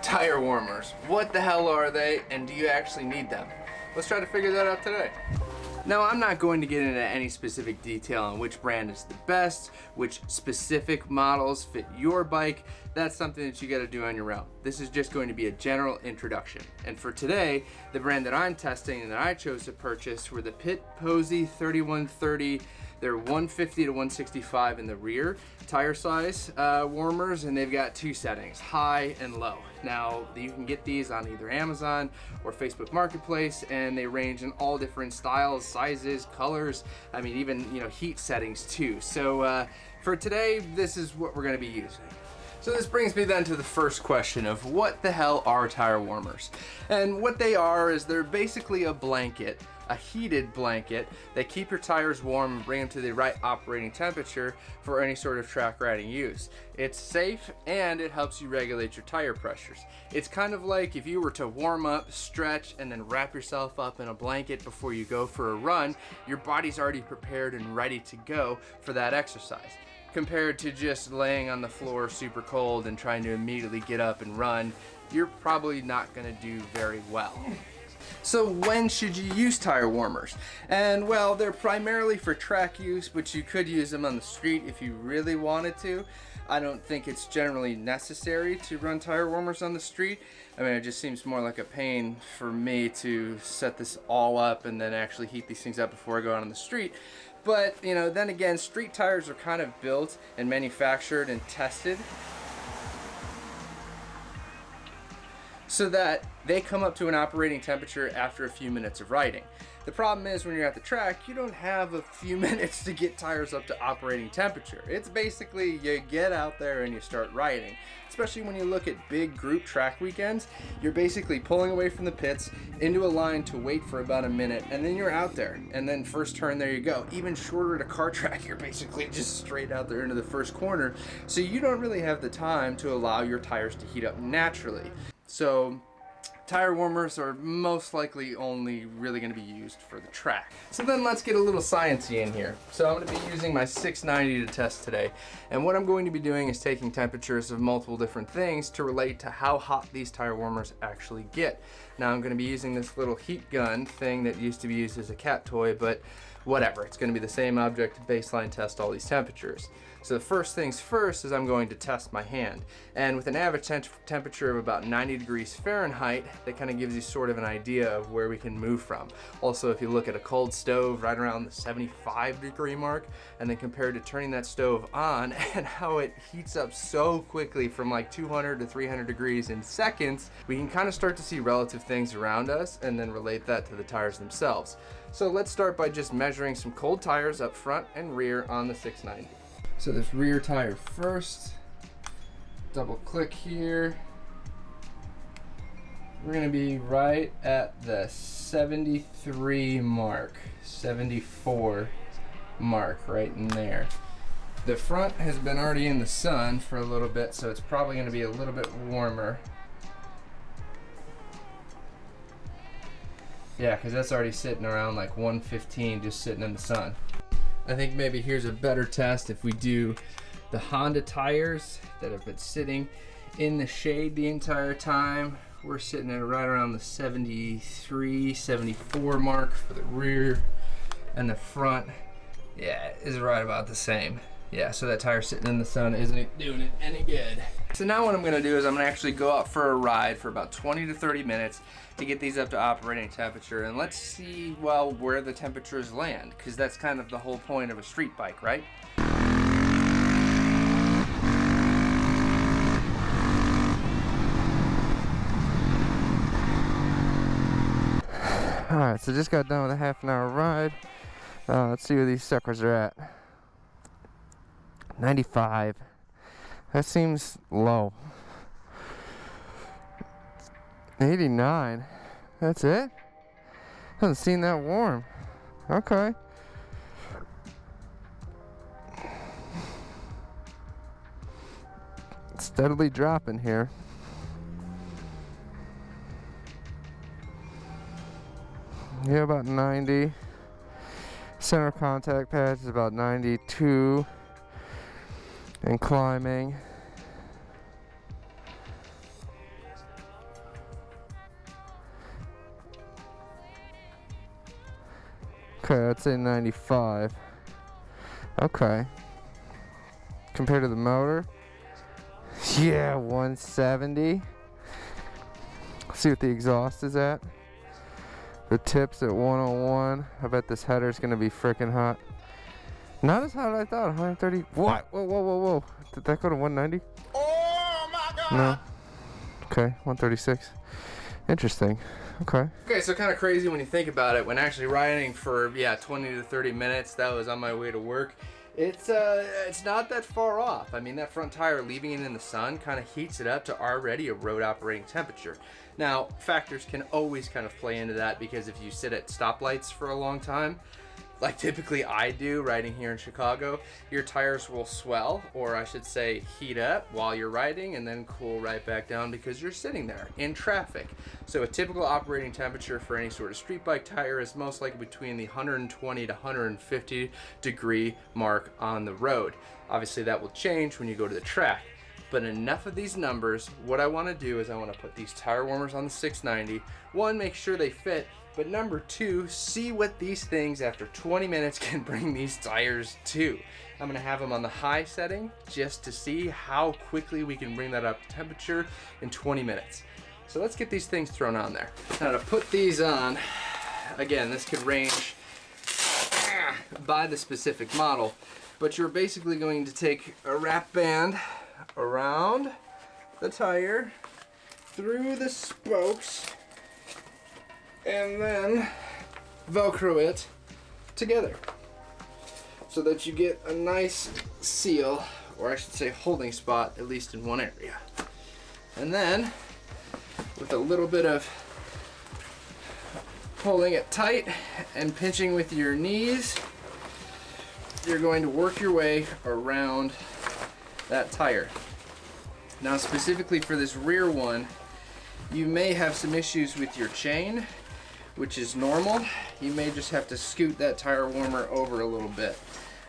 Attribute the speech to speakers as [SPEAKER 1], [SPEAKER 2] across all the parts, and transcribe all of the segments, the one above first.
[SPEAKER 1] Tire warmers. What the hell are they, and do you actually need them? Let's try to figure that out today. Now, I'm not going to get into any specific detail on which brand is the best, which specific models fit your bike. That's something that you got to do on your own. This is just going to be a general introduction. And for today, the brand that I'm testing and that I chose to purchase were the Plasti 3130. They're 150 to 165 in the rear tire size warmers, and they've got two settings, high and low. Now, you can get these on either Amazon or Facebook Marketplace, and they range in all different styles, sizes, colors, I mean, even, you know, heat settings too. So for today, this is what we're gonna be using. So this brings me then to the first question of what the hell are tire warmers? And what they are is they're basically a blanket, a heated blanket that keep your tires warm and bring them to the right operating temperature for any sort of track riding use. It's safe and it helps you regulate your tire pressures. It's kind of like if you were to warm up, stretch, and then wrap yourself up in a blanket before you go for a run, your body's already prepared and ready to go for that exercise. Compared to just laying on the floor super cold and trying to immediately get up and run, you're probably not gonna do very well. So when should you use tire warmers? And well, they're primarily for track use, but you could use them on the street if you really wanted to. I don't think it's generally necessary to run tire warmers on the street. I mean, it just seems more like a pain for me to set this all up and then actually heat these things up before I go out on the street. But, you know, then again, street tires are kind of built and manufactured and tested so that they come up to an operating temperature after a few minutes of riding. The problem is when you're at the track, you don't have a few minutes to get tires up to operating temperature. It's basically you get out there and you start riding. Especially when you look at big group track weekends, you're basically pulling away from the pits into a line to wait for about a minute, and then you're out there, and then first turn, there you go. Even shorter at a car track, you're basically just straight out there into the first corner, so you don't really have the time to allow your tires to heat up naturally. So tire warmers are most likely only really going to be used for the track. So then let's get a little sciencey in here. So I'm going to be using my 690 to test today, and what I'm going to be doing is taking temperatures of multiple different things to relate to how hot these tire warmers actually get. Now I'm going to be using this little heat gun thing that used to be used as a cat toy, but whatever, it's going to be the same object to baseline test all these temperatures. So the first things first is I'm going to test my hand, and with an average temperature of about 90 degrees Fahrenheit, that kind of gives you sort of an idea of where we can move from. Also, if you look at a cold stove right around the 75 degree mark, and then compared to turning that stove on and how it heats up so quickly from like 200 to 300 degrees in seconds, we can kind of start to see relative things around us and then relate that to the tires themselves. So let's start by just measuring some cold tires up front and rear on the 690. So this rear tire first, double click here. We're gonna be right at the 73 mark, 74 mark right in there. The front has been already in the sun for a little bit, so it's probably gonna be a little bit warmer. Yeah, because that's already sitting around like 115 just sitting in the sun. I think maybe here's a better test if we do the Honda tires that have been sitting in the shade the entire time. We're sitting at right around the 73, 74 mark for the rear, and the front, yeah, is right about the same. Yeah, so that tire sitting in the sun isn't doing it any good. So now what I'm gonna do is I'm gonna actually go out for a ride for about 20 to 30 minutes to get these up to operating temperature, and let's see, well, where the temperatures land, because that's kind of the whole point of a street bike, right?
[SPEAKER 2] Alright, so just got done with a half-an-hour ride. Let's see where these suckers are at. 95. That seems low. 89. That's it? Doesn't seem that warm. Okay. Steadily dropping here. Yeah, about 90. Center contact pads is about 92. And climbing. Okay, I'd say 95. Okay. Compared to the motor, yeah, 170. Let's see what the exhaust is at. The tip's at 101. I bet this header's gonna be freaking hot. Not as hot as I thought. 130. What? Whoa, whoa, whoa, whoa. Did that go to 190?
[SPEAKER 3] Oh my God!
[SPEAKER 2] No. Okay, 136. Interesting. Okay.
[SPEAKER 1] Okay, so kind of crazy when you think about it. When actually riding for 20 to 30 minutes, that was on my way to work. It's not that far off. I mean, that front tire, leaving it in the sun, kind of heats it up to already a road operating temperature. Now, factors can always kind of play into that, because if you sit at stoplights for a long time, like typically I do riding here in Chicago, your tires will swell, or I should say heat up while you're riding and then cool right back down because you're sitting there in traffic. So a typical operating temperature for any sort of street bike tire is most likely between the 120 to 150 degree mark on the road. Obviously that will change when you go to the track. But enough of these numbers. What I want to do is I want to put these tire warmers on the 690. One, make sure they fit. But number two, see what these things after 20 minutes can bring these tires to. I'm gonna have them on the high setting just to see how quickly we can bring that up to temperature in 20 minutes. So let's get these things thrown on there. Now to put these on, again, this could range by the specific model, but you're basically going to take a wrap band around the tire, through the spokes, and then Velcro it together so that you get a nice seal, or I should say holding spot, at least in one area. And then with a little bit of holding it tight and pinching with your knees, you're going to work your way around that tire. Now specifically for this rear one, you may have some issues with your chain, which is normal. You may just have to scoot that tire warmer over a little bit.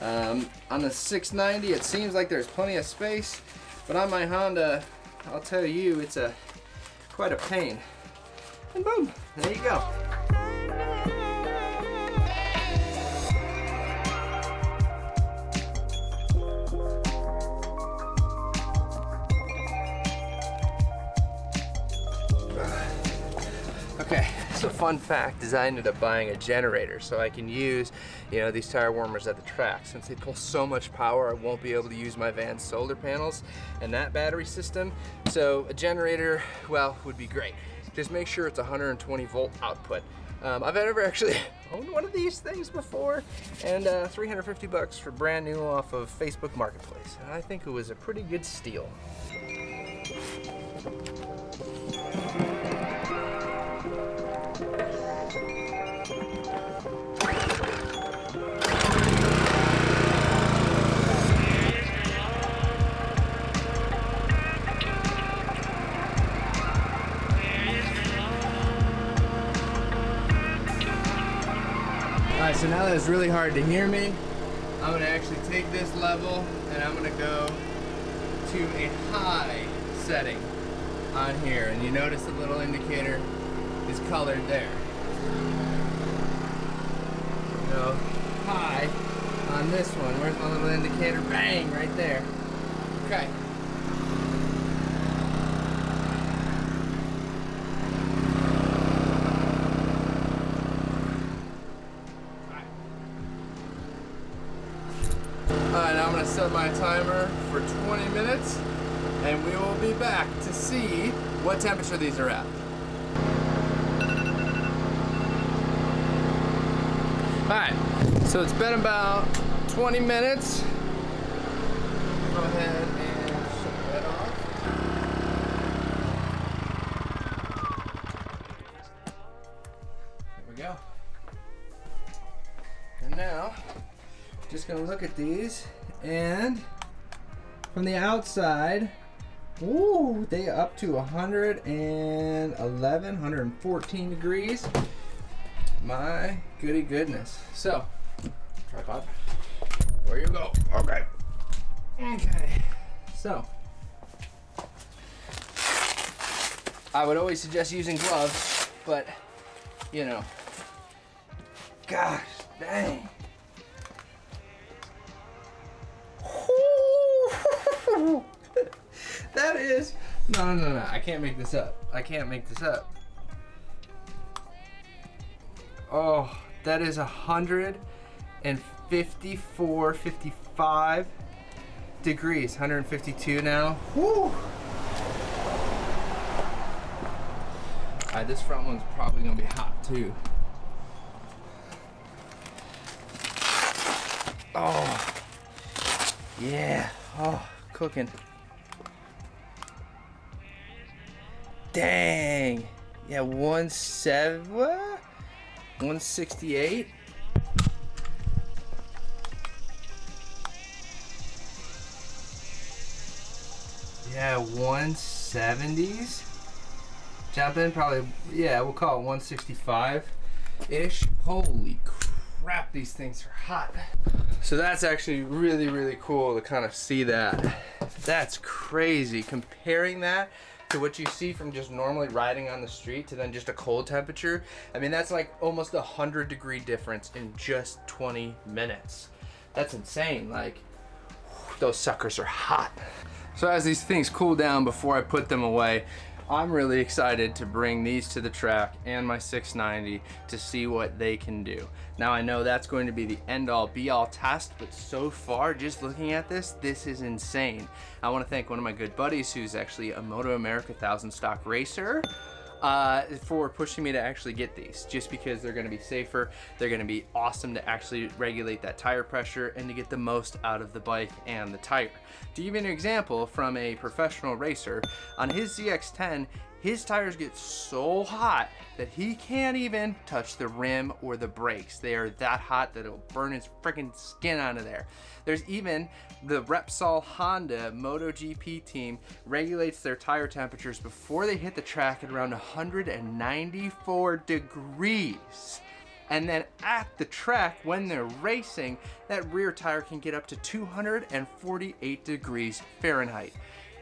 [SPEAKER 1] On the 690, it seems like there's plenty of space, but on my Honda, I'll tell you, it's quite a pain. And boom, there you go. Okay, so fun fact is I ended up buying a generator so I can use, these tire warmers at the track. Since they pull so much power, I won't be able to use my van's solar panels and that battery system. So a generator, well, would be great. Just make sure it's 120 volt output. I've never actually owned one of these things before, and 350 bucks for brand new off of Facebook Marketplace. And I think it was a pretty good steal. Alright, so now that it's really hard to hear me, I'm going to actually take this level and I'm going to go to a high setting on here. And you notice the little indicator is colored there. So high on this one. Where's my little indicator? Bang, right there. Okay. Alright, now I'm going to set my timer for 20 minutes and we will be back to see what temperature these are at. Alright, so it's been about 20 minutes. Go ahead and shut that off. There we go. And now, just gonna look at these, and from the outside, ooh, they up to 111, 114 degrees. My goody goodness. So, tripod, where you go? Okay. Okay. So, I would always suggest using gloves, but, gosh, Dang. That is, no, I can't make this up. I can't make this up. Oh, that is 154, 55 degrees, 152 now. Woo! Alright, this front one's probably gonna be hot too. Oh, yeah, oh, cooking. Dang, yeah, 168. Yeah, 170s. Jump in probably, yeah, we'll call it 165-ish. Holy crap, these things are hot. So that's actually really, really cool to kind of see that. That's crazy. Comparing that to what you see from just normally riding on the street to then just a cold temperature. I mean, that's like almost 100-degree difference in just 20 minutes. That's insane. Like, those suckers are hot. So as these things cool down before I put them away, I'm really excited to bring these to the track and my 690 to see what they can do. Now I know that's going to be the end-all be-all test, but so far, just looking at this is insane. I want to thank one of my good buddies who's actually a Moto America 1000 stock racer for pushing me to actually get these, just because they're going to be safer, they're going to be awesome to actually regulate that tire pressure and to get the most out of the bike and the tire. To give you an example from a professional racer, on his ZX10, his tires get so hot that he can't even touch the rim or the brakes. They are that hot that it'll burn his freaking skin out of there. There's even the Repsol Honda MotoGP team regulates their tire temperatures before they hit the track at around 194 degrees. And then at the track, when they're racing, that rear tire can get up to 248 degrees Fahrenheit.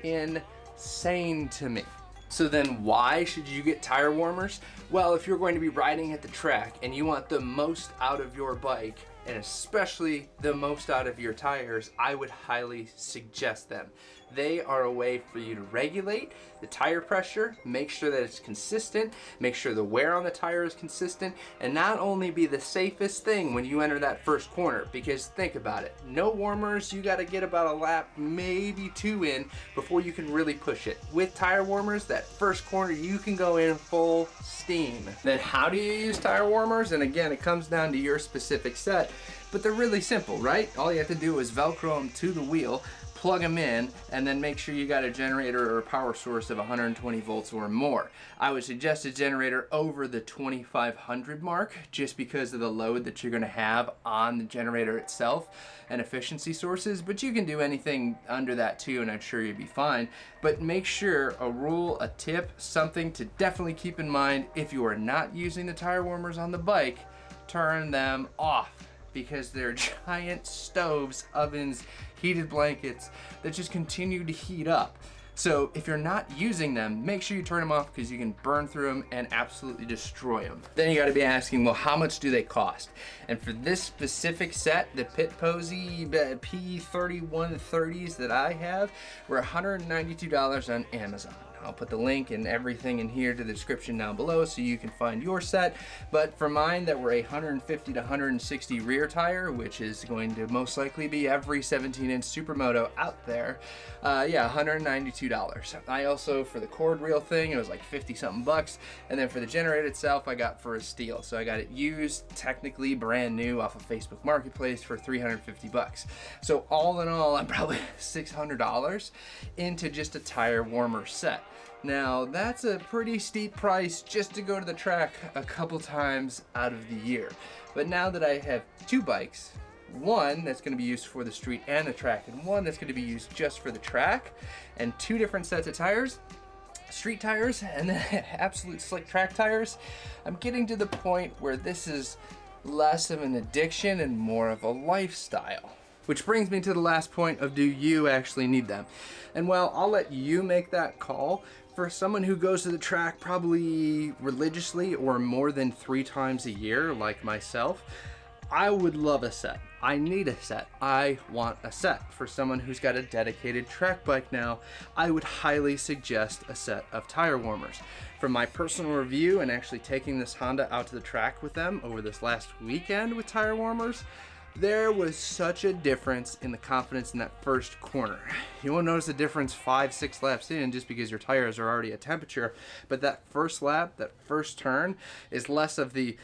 [SPEAKER 1] Insane to me. So then why should you get tire warmers? Well, if you're going to be riding at the track and you want the most out of your bike, and especially the most out of your tires, I would highly suggest them. They are a way for you to regulate the tire pressure, make sure that it's consistent, make sure the wear on the tire is consistent, and not only be the safest thing when you enter that first corner, because think about it, no warmers, you gotta get about a lap, maybe 2 in before you can really push it. With tire warmers, that first corner, you can go in full steam. Then how do you use tire warmers? And again, it comes down to your specific set, but they're really simple, right? All you have to do is Velcro them to the wheel, plug them in, and then make sure you got a generator or a power source of 120 volts or more. I would suggest a generator over the 2500 mark, just because of the load that you're gonna have on the generator itself and efficiency sources, but you can do anything under that too, and I'm sure you'd be fine. But make sure, a rule, a tip, something to definitely keep in mind, if you are not using the tire warmers on the bike, turn them off, because they're giant stoves, ovens, heated blankets that just continue to heat up. So if you're not using them, make sure you turn them off, because you can burn through them and absolutely destroy them. Then you gotta be asking, well, how much do they cost? And for this specific set, the Pit Posy P3130s that I have were $192 on Amazon. I'll put the link and everything in here to the description down below so you can find your set. But for mine that were a 150 to 160 rear tire, which is going to most likely be every 17-inch Supermoto out there, yeah, $192. I also, for the cord reel thing, it was like 50 something bucks. And then for the generator itself, I got for a steal. So I got it used, technically brand new off of Facebook Marketplace for 350 bucks. So all in all, I'm probably $600 into just a tire warmer set. Now, that's a pretty steep price just to go to the track a couple times out of the year. But now that I have 2 bikes, one that's going to be used for the street and the track, and one that's going to be used just for the track, and 2 different sets of tires, street tires and then absolute slick track tires, I'm getting to the point where this is less of an addiction and more of a lifestyle. Which brings me to the last point of, do you actually need them? And well, I'll let you make that call. For someone who goes to the track probably religiously or more than 3 times a year, like myself, I would love a set. I need a set. I want a set. For someone who's got a dedicated track bike now, I would highly suggest a set of tire warmers. From my personal review and actually taking this Honda out to the track with them over this last weekend with tire warmers, there was such a difference in the confidence in that first corner. You won't notice a difference 5-6 laps in just because your tires are already at temperature, but that first lap, that first turn is less of the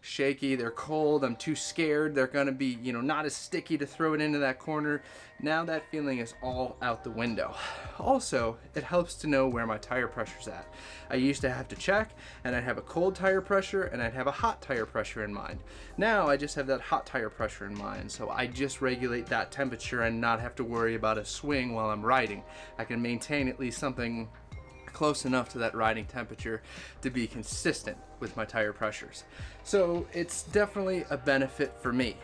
[SPEAKER 1] shaky, they're cold, I'm too scared, they're gonna be, not as sticky to throw it into that corner. Now that feeling is all out the window. Also, it helps to know where my tire pressure's at. I used to have to check, and I'd have a cold tire pressure and I'd have a hot tire pressure in mind. Now I just have that hot tire pressure in mind, so I just regulate that temperature and not have to worry about a swing while I'm riding. I can maintain at least something close enough to that riding temperature to be consistent with my tire pressures. So it's definitely a benefit for me.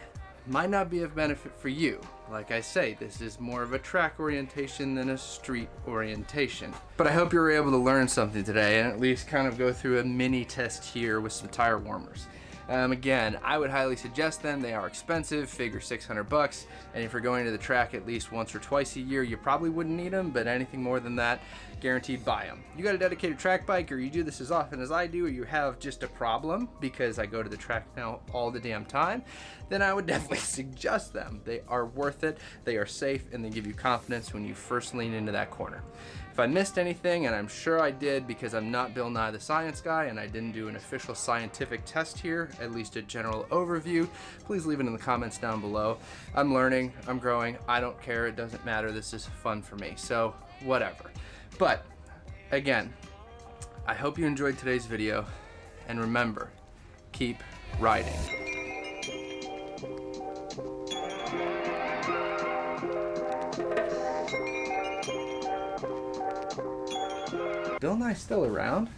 [SPEAKER 1] Might not be of benefit for you. Like I say, this is more of a track orientation than a street orientation. But I hope you were able to learn something today and at least kind of go through a mini test here with some tire warmers. Again, I would highly suggest them. They are expensive, figure $600, and if you're going to the track at least once or twice a year, you probably wouldn't need them, but anything more than that, guaranteed buy them. You got a dedicated track bike, or you do this as often as I do, or you have just a problem, because I go to the track now all the damn time, then I would definitely suggest them. They are worth it, they are safe, and they give you confidence when you first lean into that corner. If I missed anything, and I'm sure I did because I'm not Bill Nye the Science Guy and I didn't do an official scientific test here, at least a general overview, please leave it in the comments down below. I'm learning, I'm growing, I don't care, it doesn't matter, this is fun for me, so whatever. But again, I hope you enjoyed today's video, and remember, keep riding. Bill Nye's still around?